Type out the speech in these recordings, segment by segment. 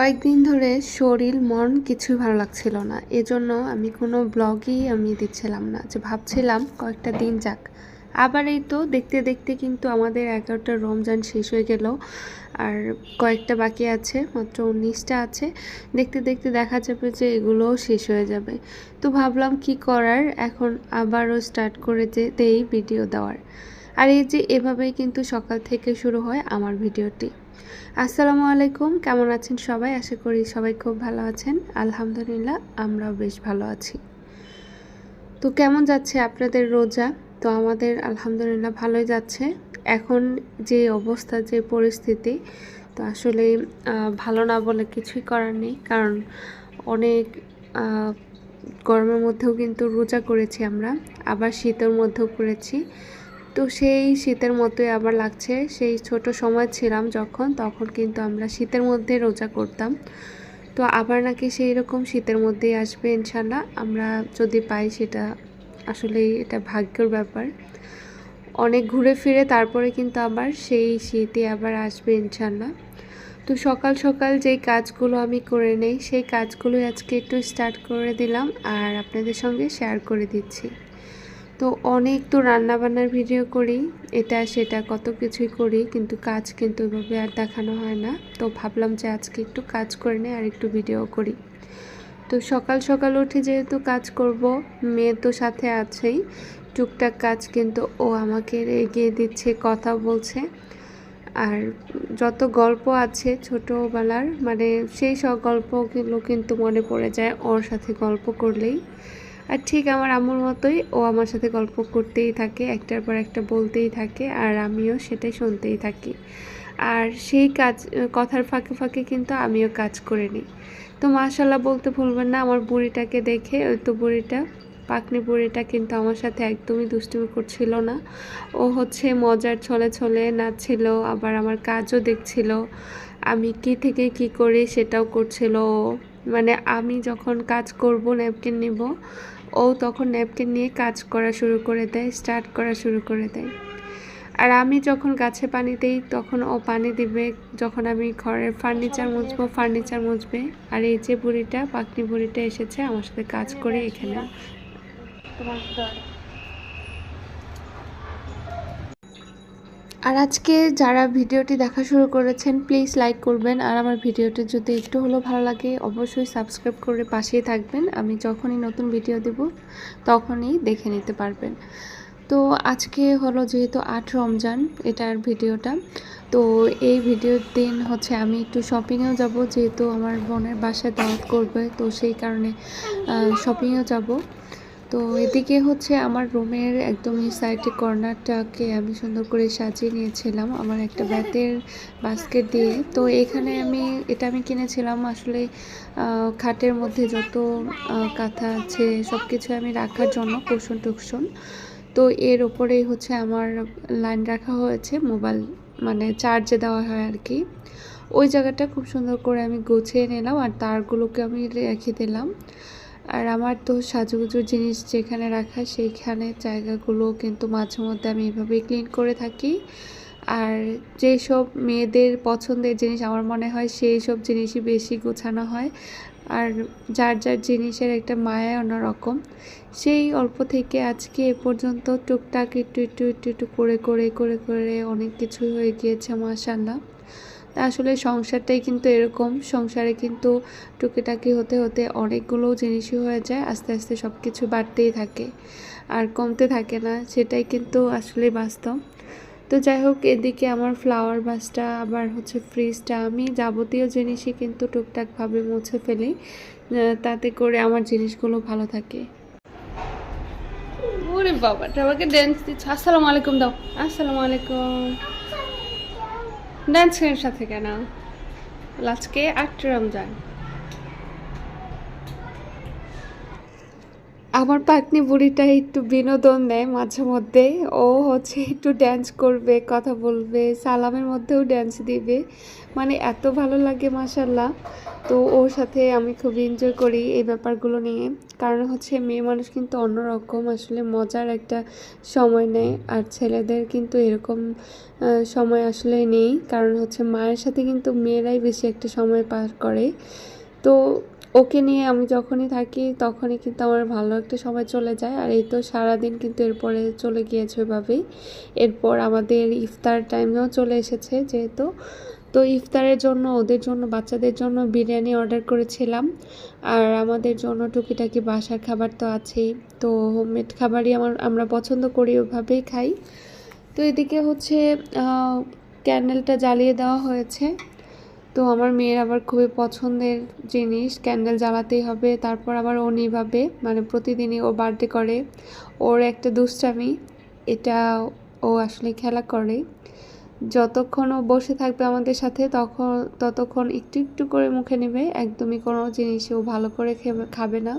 কয়েকদিন ধরে শরীর মন কিছুই ভালো লাগছিল না, এজন্য আমি কোনো ব্লগই দিচ্ছিলাম না। যে ভাবছিলাম কয়েকটা দিন যাক, আবার এই তো দেখতে দেখতে কিন্তু আমাদের 11টা রমজান শেষ হয়ে গেল, আর কয়েকটা বাকি আছে, মাত্র 19টা আছে। দেখতে দেখতে দেখা যাবে যে এগুলোও শেষ হয়ে যাবে। তো ভাবলাম কি করার, এখন আবারও স্টার্ট করে দেই ভিডিও দেওয়ার। আর এই যে এভাবেই কিন্তু সকাল থেকে শুরু হয় আমার ভিডিওটি। আসসালামু আলাইকুম, কেমন আছেন সবাই? আশা করি সবাই খুব ভালো আছেন। আলহামদুলিল্লাহ, আমরাও বেশ ভালো আছি। তো কেমন যাচ্ছে আপনাদের রোজা? তো আমাদের আলহামদুলিল্লাহ ভালোই যাচ্ছে। এখন যে অবস্থা, যে পরিস্থিতি, তো আসলে ভালো না বলে কিছুই করার নেই, কারণ অনেক গরমের মধ্যেও কিন্তু রোজা করেছি আমরা, আবার শীতের মধ্যেও করেছি। তো সেই শীতের মতোই আবার লাগছে। সেই ছোট সময় ছিলাম তখন কিন্তু আমরা শীতের মধ্যে রোজা করতাম। তো আবার নাকি সেই রকম শীতের মধ্যেই আসবে ইনশাল্লাহ, আমরা যদি পাই সেটা। আসলেই এটা ভাগ্যের ব্যাপার। অনেক ঘুরে ফিরে তারপরে কিন্তু আবার সেই শীতই আবার আসবে ইনশাল্লাহ। তো সকাল সকাল যেই কাজগুলো আমি করে নেই, সেই কাজগুলোই আজকে একটু স্টার্ট করে দিলাম আর আপনাদের সঙ্গে শেয়ার করে দিচ্ছি। তো অনেক তো রান্নাবান্নার ভিডিও করি, এটা সেটা কত কিছুই করি, কিন্তু কাজ কিন্তু এভাবে আর দেখানো হয় না। তো ভাবলাম যে আজকে একটু কাজ করে নিই আর একটু ভিডিও করি। তো সকাল সকাল উঠে যেহেতু কাজ করব, মেয়ে তো সাথে আছেই, টুকটাক কাজ কিন্তু ও আমাকে এগিয়ে দিচ্ছে, কথা বলছে। আর যত গল্প আছে ছোটোবেলার, মানে সেই সব গল্পগুলো কিন্তু মনে পড়ে যায় ওর সাথে গল্প করলেই। আর ঠিক আমার আম্মুর মতোই ও আমার সাথে গল্প করতেই থাকে, একটার পর একটা বলতেই থাকে, আর আমিও সেটাই শুনতেই থাকি। আর সেই কথার ফাঁকে ফাঁকে কিন্তু আমিও কাজ করে নিই। তো মাশাল্লাহ বলতে ভুলবেন না আমার বুড়িটাকে দেখে। ওই তো বুড়িটা, পাকনি বুড়িটা কিন্তু আমার সাথে একদমই দুষ্টুমি করছিল না। ও হচ্ছে মজার ছলে ছলে নাচছিল, আবার আমার কাজও দেখছিল, আমি কি থেকে কি করি সেটাও করছিল ও। মানে আমি যখন কাজ করব, ন্যাপকিন নিব, ও তখন ন্যাপকিন নিয়ে কাজ করা শুরু করে দেয়, স্টার্ট করা শুরু করে দেয়। আর আমি যখন গাছে পানি দিই তখন ও পানি দিবে, যখন আমি ঘরের ফার্নিচার মুছবো ফার্নিচার মুছবে। আর এই যে বুড়িটা, পাকনি বুড়িটা এসেছে আমার সাথে কাজ করে এখানে। আর আজকে যারা ভিডিওটি দেখা শুরু করেছেন প্লিজ লাইক করবেন, আর আমার ভিডিওটি যদি একটু হলেও ভালো লাগে অবশ্যই সাবস্ক্রাইব করে পাশেই থাকবেন। আমি যখনই নতুন ভিডিও দেব তখনই দেখে নিতে পারবেন। তো আজকে হলো যেহেতু 8 রমজান এটার ভিডিওটা, তো এই ভিডিওর দিন হচ্ছে আমি একটু শপিংয়েও যাব, যেহেতু আমার বোনের বাসায় দাওয়াত করবে, তো সেই কারণে শপিংয়েও যাব। তো এদিকে হচ্ছে আমার রুমের একদমই সাইডে কর্নারটাকে আমি সুন্দর করে সাজিয়ে নিয়েছিলাম আমার একটা বেতের বাস্কেট দিয়ে। তো এখানে এটা আমি কিনেছিলাম আসলে খাটের মধ্যে যত কাঁথা আছে সব কিছু আমি রাখার জন্য, কুশন টুকশন। তো এর ওপরেই হচ্ছে আমার লাইন রাখা হয়েছে মোবাইল, মানে চার্জে দেওয়া হয় আর কি। ওই জায়গাটা খুব সুন্দর করে আমি গুছিয়ে নিলাম আর তারগুলোকে আমি রেখে দিলাম। আর আমার তো সাজুগুজুর জিনিস যেখানে রাখা সেইখানে জায়গাগুলো কিন্তু মাঝে মধ্যে আমি এভাবেই ক্লিন করে থাকি। আর যেসব মেয়েদের পছন্দের জিনিস আমার মনে হয় সেই সব জিনিসই বেশি গোছানো হয়। আর যার যার জিনিসের একটা মায়া অন্যরকম। সেই অল্প থেকে আজকে এ পর্যন্ত টুকটাক একটু একটু একটু একটু করে করে করে করে অনেক কিছুই হয়ে গিয়েছে মাশাআল্লাহ। তা আসলে সংসারটাই কিন্তু এরকম, সংসারে কিন্তু টুকিটাকি হতে হতে অনেকগুলো জিনিসই হয়ে যায়, আস্তে আস্তে সব কিছু বাড়তেই থাকে আর কমতে থাকে না, সেটাই কিন্তু আসলে বাস্তব। তো যাই হোক, এদিকে আমার ফ্লাওয়ার ভাসটা আবার হচ্ছে ফ্রিজটা, আমি যাবতীয় জিনিসই কিন্তু টুকটাকভাবে মুছে ফেলি, তাতে করে আমার জিনিসগুলো ভালো থাকে। ওরে বাবা, আমাকে ড্যান্স দিচ্ছে। আসসালামু আলাইকুম দাও। আসসালামু আলাইকুম। ডান্সের সাথে কেন? আজকে 8 রমজান। আমার পাটনি বুড়িটা একটু বিনোদন দেয় মাঝে মধ্যে। ও হচ্ছে একটু ড্যান্স করবে, কথা বলবে, সালামের মধ্যেও ড্যান্স দিবে। মানে এত ভালো লাগে মাশাল্লাহ। তো ওর সাথে আমি খুব এনজয় করি এই ব্যাপারগুলো নিয়ে। কারণ হচ্ছে মেয়ে মানুষ কিন্তু অন্যরকম আসলে মজার একটা সময় নেয়। আর ছেলেদের কিন্তু এরকম সময় আসলে নেই। কারণ হচ্ছে মায়ের সাথে কিন্তু মেয়েরাই বেশি একটা সময় পার করে। তো ওকে নিয়ে আমি যখনই থাকি তখনই কিন্তু আমার ভালো একটা সময় চলে যায়। আর এই তো সারাদিন কিন্তু এরপরে চলে গিয়েছে ওইভাবেই। এরপর আমাদের ইফতার টাইমেও চলে এসেছে যেহেতু। তো ইফতারের জন্য ওদের জন্য বাচ্চাদের জন্য বিরিয়ানি অর্ডার করেছিলাম। আর আমাদের জন্য টুকিটাকি বাসার খাবার তো আছেই। তো হোমমেড খাবারই আমরা পছন্দ করি, ওইভাবেই খাই। তো এদিকে হচ্ছে ক্যান্ডেলটা জ্বালিয়ে দেওয়া হয়েছে। তো আমার মেয়ের আবার খুবই পছন্দের জিনিস, ক্যান্ডেল জ্বালাতেই হবে। তারপর আবার ও নিভাবে, মানে প্রতিদিনই ও বার্থডে করে। ওর একটা দুষ্টামি, এটা ও আসলে খেলা করে। যতক্ষণ ও বসে থাকবে আমাদের সাথে ততক্ষণ একটু একটু করে মুখে নেবে, একদমই কোনো জিনিস ও ভালো করে খাবে না।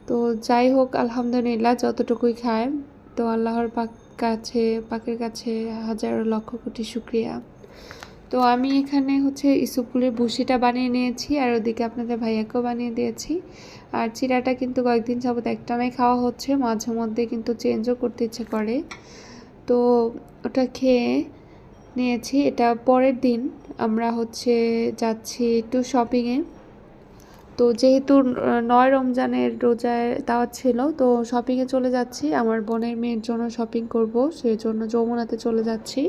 তো যাই হোক আলহামদুলিল্লাহ যতটুকুই খায়। তো আল্লাহর পাকের কাছে হাজারো লক্ষ কোটি শুকরিয়া। তো আমি এখানে হচ্ছে ইসবগুলির ভুসিটা বানিয়ে নিয়েছি, আর ওদিকে আপনাদের ভাইয়াকেও বানিয়ে দিয়েছি। আর চিড়াটা কিন্তু কয়েকদিন যাবত একটানাই খাওয়া হচ্ছে, মাঝে মধ্যে কিন্তু চেঞ্জও করতে ইচ্ছে করে। তো ওটা খেয়ে নিয়েছি। এটা পরের দিন আমরা হচ্ছে যাচ্ছি একটু শপিংয়ে। তো যেহেতু 9 রমজানের রোজায় দাওয়াত ছিল, তো শপিংয়ে চলে যাচ্ছি। আমার বোনের মেয়ের জন্য শপিং করব, সেই জন্য যমুনাতে চলে যাচ্ছি।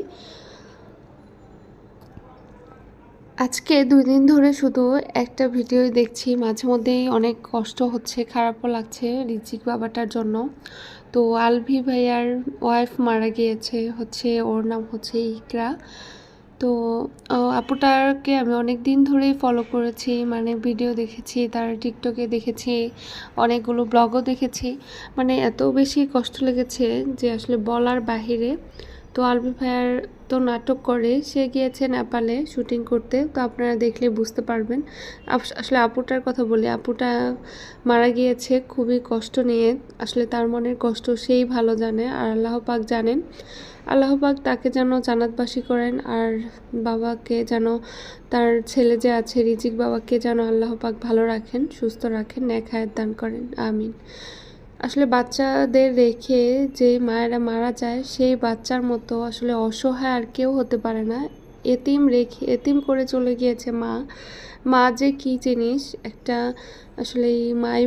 আজকে 2 দিন ধরে শুধু একটা ভিডিওই দেখছি, মাঝে মধ্যেই অনেক কষ্ট হচ্ছে, খারাপও লাগছে রিজিক বাবাটার জন্য। তো আলভি ভাইয়ার ওয়াইফ মারা গিয়েছে, হচ্ছে ওর নাম হচ্ছে ইকরা। তো আপুটাকে আমি অনেক দিন ধরেই ফলো করেছি, মানে ভিডিও দেখেছি, তার টিকটকে দেখেছি, অনেকগুলো ব্লগও দেখেছি। মানে এত বেশি কষ্ট লেগেছে যে আসলে বলার বাহিরে। তো আলভি ভাইয়ার তো নাটক করে, সে গিয়েছে নেপালে শুটিং করতে। তো আপনারা দেখলে বুঝতে পারবেন। আসলে আপুটার কথা বলি, আপুটা মারা গিয়েছে খুবই কষ্ট নিয়ে। আসলে তার মনের কষ্ট সেই ভালো জানে, আর আল্লাহ পাক জানেন। আল্লাহ পাক তাকে যেন জান্নাতবাসী করেন, আর বাবাকে যেন, তার ছেলে যে আছে রিজিক বাবাকে যেন আল্লাহ পাক ভালো রাখেন, সুস্থ রাখেন, নেক হায়াত দান করেন, আমিন। আসলে বাচ্চাদের রেখে যে মায়েরা মারা যায়, সেই বাচ্চার মতো আসলে অসহায় আর কেউ হতে পারে না। এতিম করে চলে গিয়েছে মা যে কী জিনিস একটা, আসলে এই মাই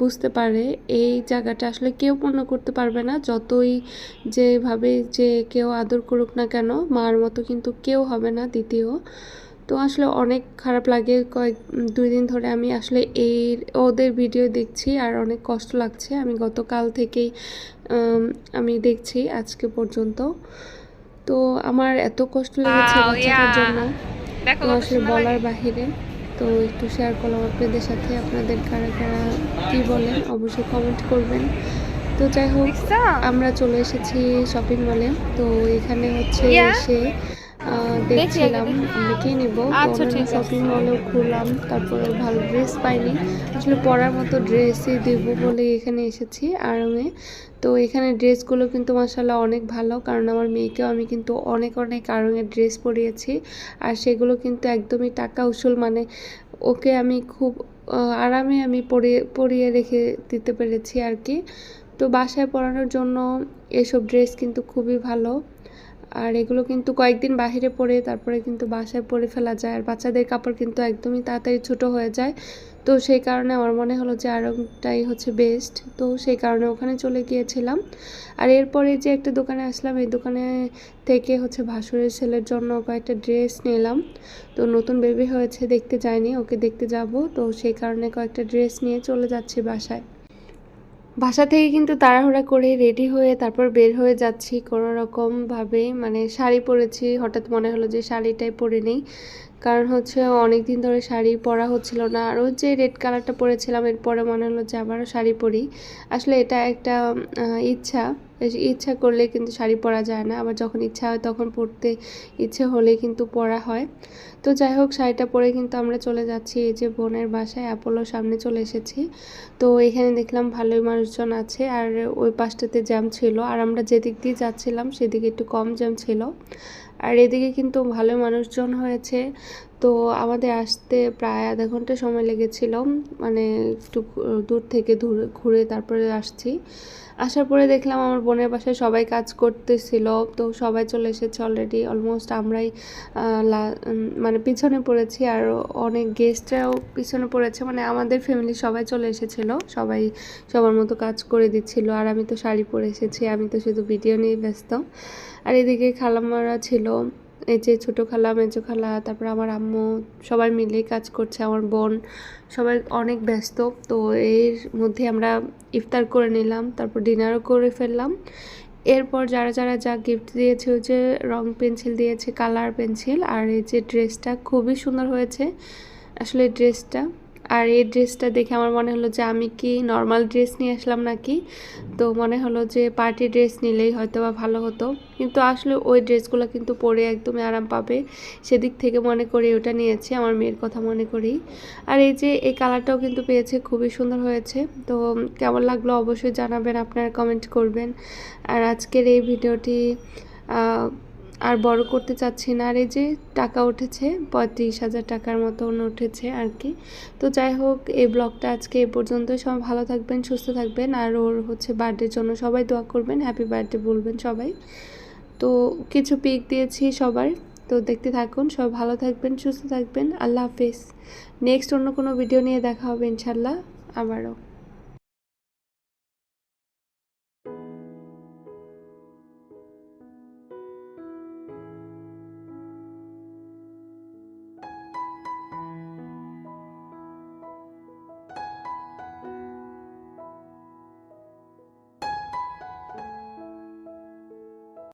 বুঝতে পারে। এই জায়গাটা আসলে কেউ পূর্ণ করতে পারবে না, যতই যেভাবে যে কেউ আদর করুক না কেন, মার মতো কিন্তু কেউ হবে না দ্বিতীয়। তো আসলে অনেক খারাপ লাগে। 2 দিন ধরে আমি আসলে ওদের ভিডিও দেখছি, আর অনেক কষ্ট লাগছে। আমি গতকাল থেকেই আমি দেখছি আজকে পর্যন্ত। তো আমার এত কষ্ট লেগেছে বাচ্চাটার জন্য, তো আসলে বলার বাহিরে। তো একটু শেয়ার করলাম আপনাদের সাথে। আপনাদের কারা কারা কী বলেন অবশ্যই কমেন্ট করবেন। তো যাই হোক, আমরা চলে এসেছি শপিং মলে। তো এখানে হচ্ছে এসে দেখছিলাম আমি কী নেব। শপিং মলেও ঘুরলাম, তারপরে ভালো ড্রেস পাইনি। আসলে পরার মতো ড্রেসই দেব বলে এখানে এসেছি আরামে। তো এখানে ড্রেসগুলো কিন্তু মাশাআল্লাহ অনেক ভালো, কারণ আমার মেয়েকেও আমি কিন্তু অনেক অনেক আড়ঙের ড্রেস পরিয়েছি। আর সেগুলো কিন্তু একদমই টাকা উসুল, মানে ওকে আমি খুব আরামে আমি পরিয়ে রেখে দিতে পেরেছি আর কি। তো বাসায় পরানোর জন্য এসব ড্রেস কিন্তু খুবই ভালো। আর এগুলো কিন্তু কয়েকদিন বাহিরে পরে তারপরে কিন্তু বাসায় পরে ফেলা যায়। আর বাচ্চাদের কাপড় কিন্তু একদমই তাড়াতাড়ি ছোটো হয়ে যায়। তো সেই কারণে আমার মনে হলো যে আড়ংটাই হচ্ছে বেস্ট। তো সেই কারণে ওখানে চলে গিয়েছিলাম। আর এরপরে যে একটা দোকানে আসলাম, এই দোকানে থেকে হচ্ছে ভাসুরের ছেলের জন্য কয়েকটা ড্রেস নিলাম। তো নতুন বেবি হয়েছে, দেখতে যাইনি, ওকে দেখতে যাব। তো সেই কারণে কয়েকটা ড্রেস নিয়ে চলে যাচ্ছি বাসায়। বাসা থেকে কিন্তু তাড়াহুড়া করে রেডি হয়ে তারপর বের হয়ে যাচ্ছি কোনো রকমভাবে, মানে শাড়ি পরেছি, হঠাৎ মনে হলো যে শাড়িটাই পরে নেই। কারণ হচ্ছে অনেক দিন ধরে শাড়ি পরা হচ্ছিল না, আর ওই যে রেড কালারটা পরেছিলাম এরপরে মনে হলো যে আবারও শাড়ি পরি। আসলে এটা একটা ইচ্ছা, ইচ্ছা করলে কিন্তু শাড়ি পরা যায় না, আবার যখন ইচ্ছা হয় তখন পরতে ইচ্ছে হলে কিন্তু পরা হয়। তো যাই হোক, শাড়িটা পরে কিন্তু আমরা চলে যাচ্ছি এই যে বোনের বাসায়, অ্যাপোলোর সামনে চলে এসেছি। তো এখানে দেখলাম ভালোই মানুষজন আছে, আর ওই পাশটাতে জ্যাম ছিল, আর আমরা যেদিক দিয়ে যাচ্ছিলাম সেদিকে একটু কম জ্যাম ছিল, আর এদিকে কিন্তু ভালো মানুষজন হয়েছে। তো আমাদের আসতে প্রায় আধা ঘন্টা সময় লেগেছিল, মানে একটু দূর থেকে ঘুরে তারপরে আসছি। আসার পরে দেখলাম আমার বোনের বাসায় সবাই কাজ করতেছিল, তো সবাই চলে এসেছে অলরেডি। অলমোস্ট আমরাই মানে পিছনে পড়েছি, আর অনেক গেস্টরাও পিছনে পড়েছে, মানে আমাদের ফ্যামিলির সবাই চলে এসেছিলো, সবাই সবার মতো কাজ করে দিচ্ছিল। আর আমি তো শাড়ি পরে এসেছি, আমি তো শুধু ভিডিও নিয়ে ব্যস্ত। আর এদিকে খালাম্মারা ছিল, এই যে ছোটো খালা, মেজো খালা, তারপর আমার আম্মু, সবাই মিলেই কাজ করছে, আমার বোন, সবাই অনেক ব্যস্ত। তো এর মধ্যে আমরা ইফতার করে নিলাম, তারপর ডিনারও করে ফেললাম। এরপর যারা যারা যা গিফট দিয়েছে, ওই যে রং পেন্সিল দিয়েছে, কালার পেন্সিল, আর এই যে ড্রেসটা খুবই সুন্দর হয়েছে আসলে ড্রেসটা। আর এই ড্রেসটা দেখে আমার মনে হলো যে আমি কি নর্মাল ড্রেস নিয়ে আসলাম নাকি, তো মনে হলো যে পার্টি ড্রেস নিলেই হয়তো বা ভালো হতো, কিন্তু আসলে ওই ড্রেসগুলো কিন্তু পরে একদমই আরাম পাবে, সেদিক থেকে মনে করি ওটা নিয়েছি, আমার মেয়ের কথা মনে করি। আর এই যে এই কালারটাও কিন্তু পেয়েছে, খুবই সুন্দর হয়েছে। তো কেমন লাগলো অবশ্যই জানাবেন, আপনারা কমেন্ট করবেন। আর আজকের এই ভিডিওটি আর বড় করতে চাচ্ছি না। আর এই যে টাকা উঠেছে 35,000 টাকার মতন উঠেছে আর কি। তো যাই হোক, এই ব্লগটা আজকে এ পর্যন্ত। সবাই ভালো থাকবেন, সুস্থ থাকবেন, আর ওর হচ্ছে বার্থডের জন্য সবাই দোয়া করবেন, হ্যাপি বার্থডে বলবেন সবাই। তো কিছু পিক দিয়েছি সবার, তো দেখতে থাকুন। সবাই ভালো থাকবেন, সুস্থ থাকবেন, আল্লাহ হাফেজ। নেক্সট অন্য কোনো ভিডিও নিয়ে দেখা হবে ইনশাল্লাহ আবারও।